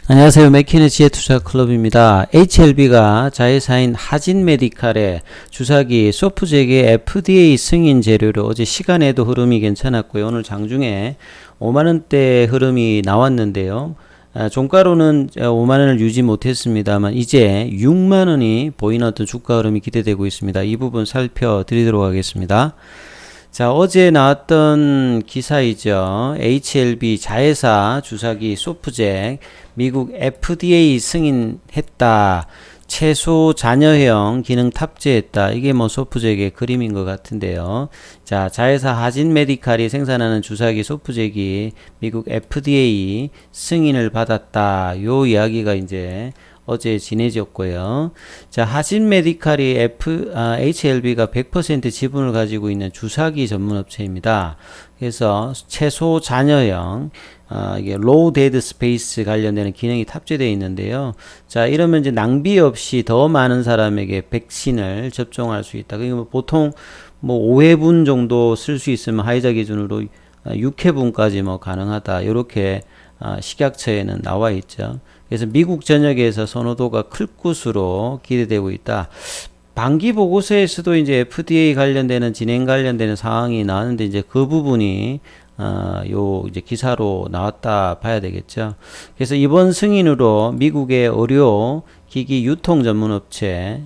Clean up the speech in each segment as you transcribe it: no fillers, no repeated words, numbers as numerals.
안녕하세요. 맥키네 지혜투자클럽입니다. HLB가 자회사인 하진메디칼의 주사기 소프잭의 FDA 승인 재료로 어제 시간에도 흐름이 괜찮았고요. 오늘 장중에 5만원대 흐름이 나왔는데요. 종가로는 5만원을 유지 못했습니다만 이제 6만원이 보이는 어떤 주가 흐름이 기대되고 있습니다. 이 부분 살펴드리도록 하겠습니다. 자, 어제 나왔던 기사이죠. HLB 자회사 주사기 소프잭 미국 FDA 승인했다. 최소 잔여형 기능 탑재했다. 이게 뭐 소프잭의 그림인 것 같은데요. 자, 자회사 하진메디칼이 생산하는 주사기 소프잭이 미국 FDA 승인을 받았다. 요 이야기가 이제 어제 진해졌고요. 자, 하진메디칼이 HLB가 100% 지분을 가지고 있는 주사기 전문 업체입니다. 그래서 최소 잔여형 이게 로우 데드 스페이스 관련되는 기능이 탑재되어 있는데요. 자, 이러면 이제 낭비 없이 더 많은 사람에게 백신을 접종할 수 있다. 그러니까 보통 뭐 5회분 정도 쓸 수 있으면 하이자 기준으로 6회분까지 뭐 가능하다. 이렇게 식약처에는 나와 있죠. 그래서 미국 전역에서 선호도가 클 것으로 기대되고 있다. 반기 보고서에서도 이제 FDA 관련되는 진행 관련되는 상황이 나왔는데 이제 그 부분이 요 이제 기사로 나왔다 봐야 되겠죠. 그래서 이번 승인으로 미국의 의료 기기 유통 전문 업체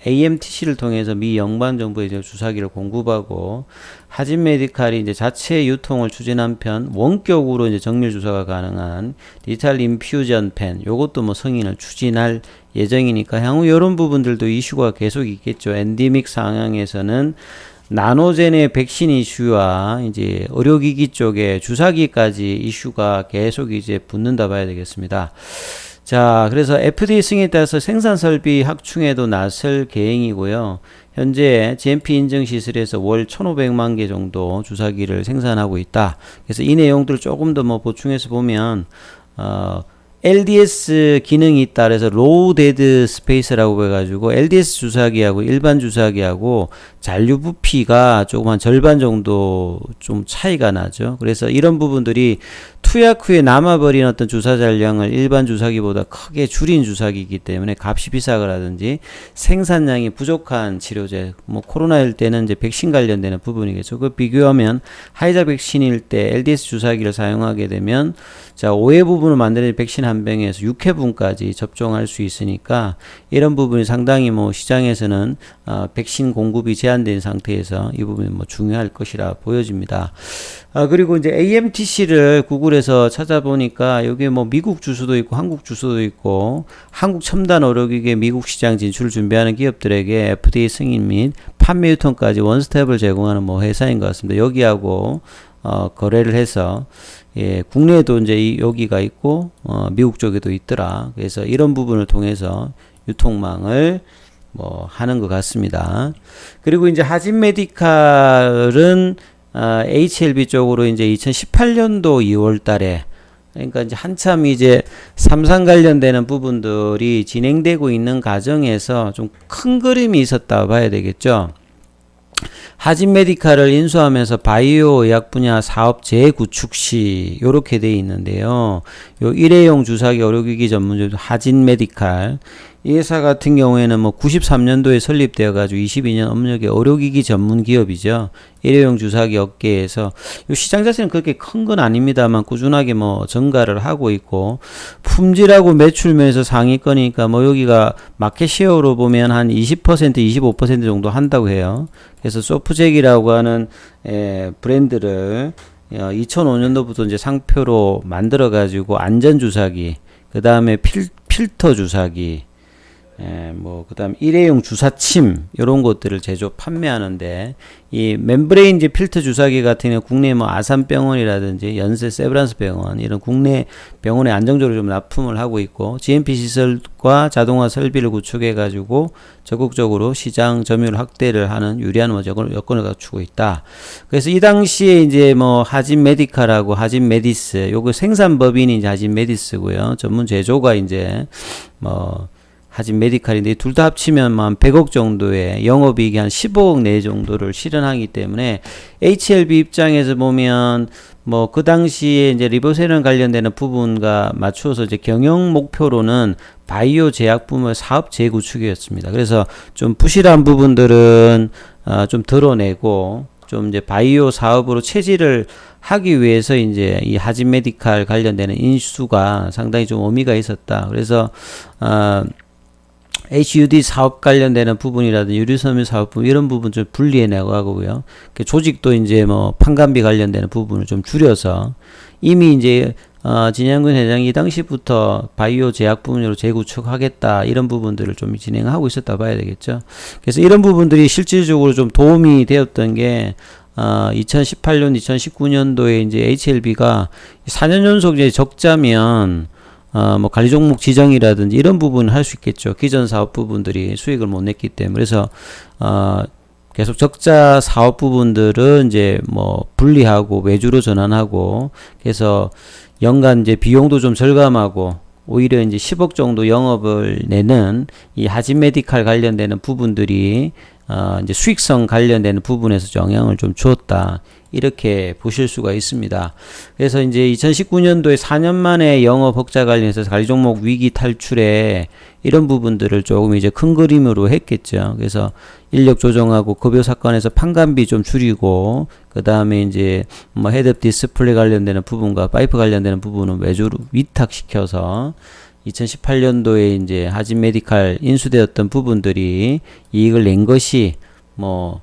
AMTC를 통해서 미 연방 정부에 이제 주사기를 공급하고 하진메디칼이 이제 자체 유통을 추진한 편 원격으로 이제 정밀 주사가 가능한 디지털 인퓨전 펜 요것도 뭐 승인을 추진할 예정이니까 향후 이런 부분들도 이슈가 계속 있겠죠. 엔데믹 상황에서는 나노젠의 백신 이슈와 이제 의료기기 쪽에 주사기까지 이슈가 계속 이제 붙는다 봐야 되겠습니다. 자, 그래서 FDA 승인에 따라서 생산 설비 확충에도 나설 계획이고요. 현재 GMP 인증 시설에서 월 1,500만 개 정도 주사기를 생산하고 있다. 그래서 이 내용들을 조금 더 뭐 보충해서 보면 LDS 기능이 있다. 그래서 로우 데드 스페이스라고 해가지고 LDS 주사기하고 일반 주사기하고 잔류 부피가 조금 한 절반 정도 좀 차이가 나죠. 그래서 이런 부분들이 투약 후에 남아버린 어떤 주사 잔량을 일반 주사기보다 크게 줄인 주사기이기 때문에 값이 비싸거라든지 생산량이 부족한 치료제, 뭐 코로나일 때는 이제 백신 관련되는 부분이겠죠. 그 비교하면 하이자 백신일 때 LDS 주사기를 사용하게 되면 자, 5회 부분을 만드는 백신 한 병에서 6회분까지 접종할 수 있으니까 이런 부분이 상당히 뭐 시장에서는 백신 공급이 제한된 상태에서 이 부분이 뭐 중요할 것이라 보여집니다. 그리고 이제 AMTC를 구글에서 찾아보니까 여기 뭐 미국 주소도 있고 한국 주소도 있고 한국 첨단 의료기기의 미국 시장 진출을 준비하는 기업들에게 FDA 승인 및 판매 유통까지 원스텝을 제공하는 뭐 회사인 것 같습니다. 여기하고 거래를 해서 예, 국내에도 이제 여기가 있고 미국 쪽에도 있더라. 그래서 이런 부분을 통해서 유통망을 뭐 하는 것 같습니다. 그리고 이제 하진메디칼은 HLB 쪽으로 이제 2018년도 2월 달에 그러니까 이제 한참 이제 삼상 관련되는 부분들이 진행되고 있는 과정에서 좀 큰 그림이 있었다 봐야 되겠죠. 하진메디칼을 인수하면서 바이오 의약 분야 사업 재구축 시 요렇게 돼 있는데요. 요 일회용 주사기 의료기기 전문점 하진메디칼 이 회사 같은 경우에는 뭐 93년도에 설립되어 가지고 22년 업력의 의료기기 전문 기업이죠. 일회용 주사기 업계에서 요 시장 자체는 그렇게 큰 건 아닙니다만 꾸준하게 뭐 증가를 하고 있고 품질하고 매출 면에서 상위권이니까 뭐 여기가 마켓 쉐어로 보면 한 20% 25% 정도 한다고 해요. 그래서 소프잭이라고 하는 브랜드를 2005년도부터 이제 상표로 만들어 가지고 안전 주사기, 그 다음에 필터 주사기, 뭐 그다음 일회용 주사침 이런 것들을 제조 판매하는데 이 멤브레인 이제 필터 주사기 같은 경우 국내 뭐 아산병원이라든지 연세 세브란스 병원 이런 국내 병원에 안정적으로 좀 납품을 하고 있고 GMP 시설과 자동화 설비를 구축해 가지고 적극적으로 시장 점유율 확대를 하는 유리한 여건을 갖추고 있다. 그래서 이 당시에 이제 뭐 하진메디칼하고 하진메디스 요거 생산 법인이 이제 하진메디스고요. 전문 제조가 이제 뭐 하진메디칼인데 둘 다 합치면 한 100억 정도의 영업이익이 한 15억 내 정도를 실현하기 때문에 HLB 입장에서 보면 뭐 그 당시에 이제 리보세랑 관련되는 부분과 맞추어서 이제 경영 목표로는 바이오 제약 부문 사업 재구축이었습니다. 그래서 좀 부실한 부분들은 좀 덜어내고 좀 이제 바이오 사업으로 체질을 하기 위해서 이제 이 하진 메디칼 관련되는 인수가 상당히 좀 의미가 있었다. 그래서 HUD 사업 관련되는 부분이라든지 유류섬유 사업 부분 이런 부분 좀 분리해 나가고요. 조직도 이제 뭐 판관비 관련되는 부분을 좀 줄여서 이미 이제 진양근 회장이 이 당시부터 바이오 제약 부문으로 재구축하겠다 이런 부분들을 좀 진행하고 있었다 봐야 되겠죠. 그래서 이런 부분들이 실질적으로 좀 도움이 되었던 게 2018년, 2019년도에 이제 HLB가 4년 연속 이제 적자면 뭐 관리 종목 지정이라든지 이런 부분은 할 수 있겠죠. 기존 사업 부분들이 수익을 못 냈기 때문에. 그래서 계속 적자 사업 부분들은 이제 뭐 분리하고 외주로 전환하고 그래서 연간 이제 비용도 좀 절감하고 오히려 이제 10억 정도 영업을 내는 이 하진 메디칼 관련되는 부분들이 이제 수익성 관련되는 부분에서 영향을 좀 주었다. 이렇게 보실 수가 있습니다. 그래서 이제 2019년도에 4년 만에 영업 흑자 관련해서 관리 종목 위기 탈출에 이런 부분들을 조금 이제 큰 그림으로 했겠죠. 그래서 인력 조정하고 급여 사건에서 판관비 좀 줄이고 그 다음에 이제 뭐 헤드업 디스플레이 관련되는 부분과 파이프 관련되는 부분은 외주로 위탁시켜서 2018년도에 이제 하진 메디칼 인수되었던 부분들이 이익을 낸 것이 뭐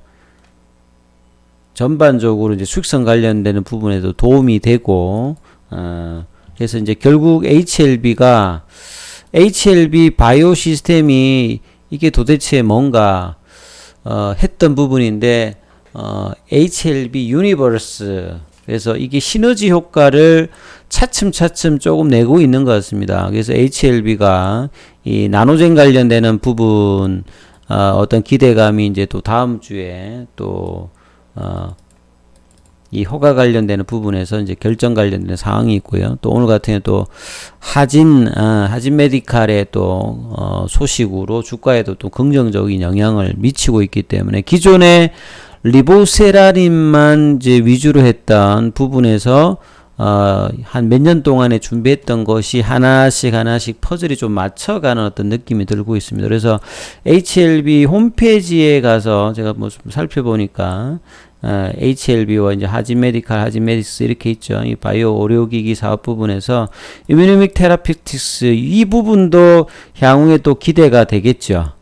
전반적으로 이제 수익성 관련되는 부분에도 도움이 되고, 그래서 이제 결국 HLB가 HLB 바이오 시스템이 이게 도대체 뭔가 했던 부분인데 HLB 유니버스 그래서 이게 시너지 효과를 차츰차츰 조금 내고 있는 것 같습니다. 그래서 HLB가 이 나노젠 관련되는 부분 어떤 기대감이 이제 또 다음 주에 또 이 허가 관련되는 부분에서 이제 결정 관련된 사항이 있고요. 또 오늘 같은 경우 또 하진 메디칼의 또 소식으로 주가에도 또 긍정적인 영향을 미치고 있기 때문에 기존에 리보세라림만 이제 위주로 했던 부분에서 한 몇 년 동안에 준비했던 것이 하나씩 퍼즐이 좀 맞춰가는 어떤 느낌이 들고 있습니다. 그래서 HLB 홈페이지에 가서 제가 뭐 좀 살펴보니까 HLB와 이제 하진 메디칼, 하진 메디스 이렇게 있죠. 이 바이오 의료기기 사업 부분에서 이뮤닉 테라피틱스 이 부분도 향후에 또 기대가 되겠죠.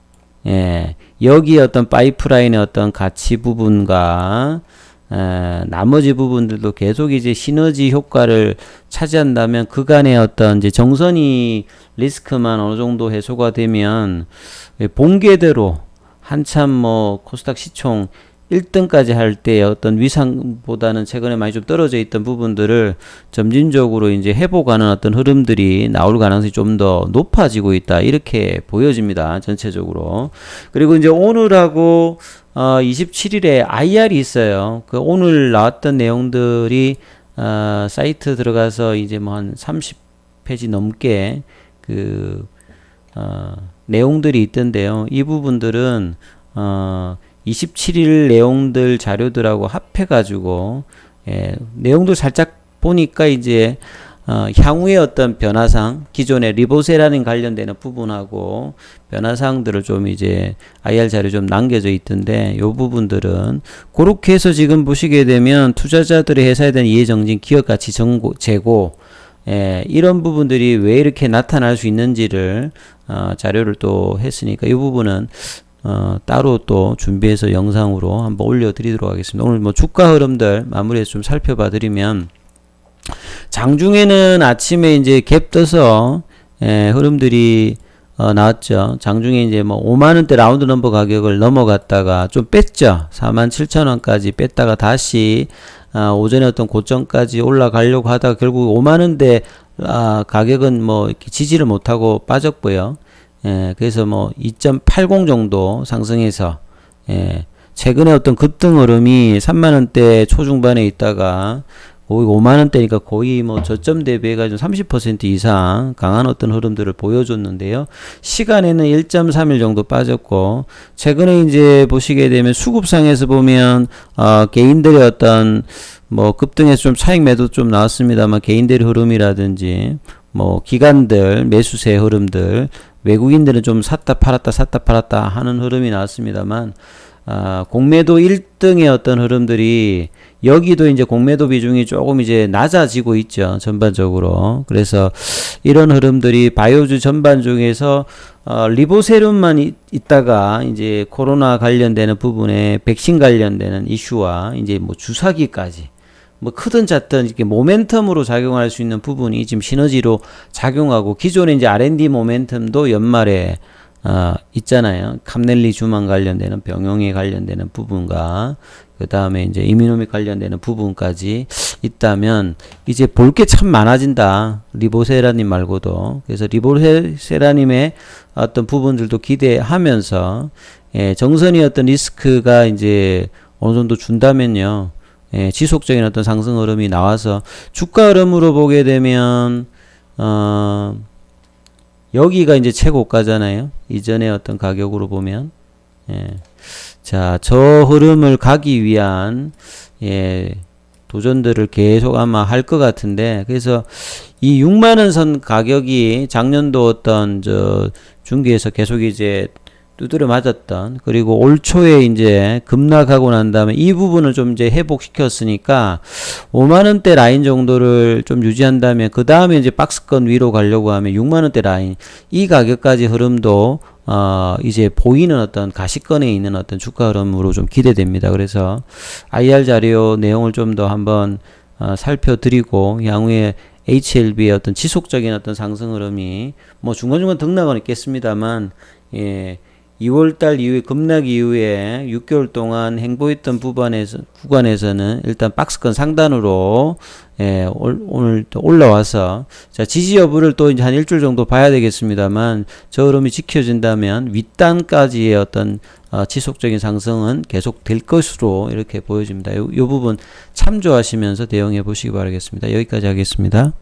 예. 여기 어떤 파이프라인의 어떤 가치 부분과 나머지 부분들도 계속 이제 시너지 효과를 차지한다면 그간의 어떤 이제 정선이 리스크만 어느 정도 해소가 되면 본계대로 한참 뭐 코스닥 시총 1등까지 할 때 어떤 위상보다는 최근에 많이 좀 떨어져 있던 부분들을 점진적으로 이제 회복하는 어떤 흐름들이 나올 가능성이 좀 더 높아지고 있다. 이렇게 보여집니다. 전체적으로. 그리고 이제 오늘하고 27일에 IR이 있어요. 그 오늘 나왔던 내용들이 사이트 들어가서 이제 뭐 한 30페이지 넘게 그 내용들이 있던데요. 이 부분들은 27일 내용들 자료들하고 합해가지고 내용도 살짝 보니까 이제 향후의 어떤 변화상 기존의 리보세라는 관련되는 부분하고 변화사항들을 좀 이제 IR 자료 좀 남겨져 있던데 요 부분들은 그렇게 해서 지금 보시게 되면 투자자들의 회사에 대한 이해정진 기업가치 재고 이런 부분들이 왜 이렇게 나타날 수 있는지를 자료를 또 했으니까 이 부분은 따로 또 준비해서 영상으로 한번 올려드리도록 하겠습니다. 오늘 뭐 주가 흐름들 마무리해서 좀 살펴봐 드리면 장중에는 아침에 이제 갭 떠서 흐름들이 나왔죠. 장중에 이제 뭐 5만원대 라운드 넘버 가격을 넘어갔다가 좀 뺐죠. 47,000원까지 뺐다가 다시 오전에 어떤 고점까지 올라가려고 하다가 결국 5만원대 가격은 뭐 이렇게 지지를 못하고 빠졌고요. 그래서 뭐 2.80 정도 상승해서 최근에 어떤 급등 흐름이 3만원대 초중반에 있다가 거의 5만원대니까 거의 뭐 저점 대비해가지고 30% 이상 강한 어떤 흐름들을 보여줬는데요. 시간에는 1.31 정도 빠졌고, 최근에 이제 보시게 되면 수급상에서 보면, 개인들의 어떤 뭐 급등해서 좀 차익 매도 좀 나왔습니다만 개인들의 흐름이라든지 뭐 기관들 매수세 흐름들 외국인들은 좀 샀다 팔았다 하는 흐름이 나왔습니다만 공매도 1등의 어떤 흐름들이 여기도 이제 공매도 비중이 조금 이제 낮아지고 있죠. 전반적으로. 그래서 이런 흐름들이 바이오주 전반 중에서 리보세룸만 있다가 이제 코로나 관련되는 부분에 백신 관련되는 이슈와 이제 뭐 주사기까지 뭐 크든 작든 이렇게 모멘텀으로 작용할 수 있는 부분이 지금 시너지로 작용하고 기존에 이제 R&D 모멘텀도 연말에 있잖아요. 캄넬리 주만 관련되는 병용에 관련되는 부분과 그 다음에 이제 이미노믹 관련되는 부분까지 있다면 이제 볼 게 참 많아진다. 리보세라님 말고도. 그래서 리보세라님의 어떤 부분들도 기대하면서 정선이 어떤 리스크가 이제 어느 정도 준다면요. 지속적인 어떤 상승 흐름이 나와서 주가 흐름으로 보게 되면 여기가 이제 최고가잖아요. 이전의 어떤 가격으로 보면. 자, 저 흐름을 가기 위한, 도전들을 계속 아마 할 것 같은데, 그래서 이 6만원 선 가격이 작년도 어떤, 중기에서 계속 이제 두드려 맞았던, 그리고 올 초에 이제 급락하고 난 다음에 이 부분을 좀 이제 회복시켰으니까 5만원대 라인 정도를 좀 유지한다면 그 다음에 이제 박스권 위로 가려고 하면 6만원대 라인 이 가격까지 흐름도 이제 보이는 어떤 가시권에 있는 어떤 주가 흐름으로 좀 기대됩니다. 그래서 IR 자료 내용을 좀 더 한번 살펴드리고 향후에 HLB의 어떤 지속적인 어떤 상승 흐름이 뭐 중간중간 등락은 있겠습니다만 2월달 이후에 급락 이후에 6개월 동안 행보했던 구간에서는 일단 박스권 상단으로 오늘 또 올라와서 자 지지 여부를 또 이제 한 일주일 정도 봐야 되겠습니다만 저 흐름이 지켜진다면 윗단까지의 어떤 지속적인 상승은 계속 될 것으로 이렇게 보여집니다. 요 부분 참조하시면서 대응해 보시기 바라겠습니다. 여기까지 하겠습니다.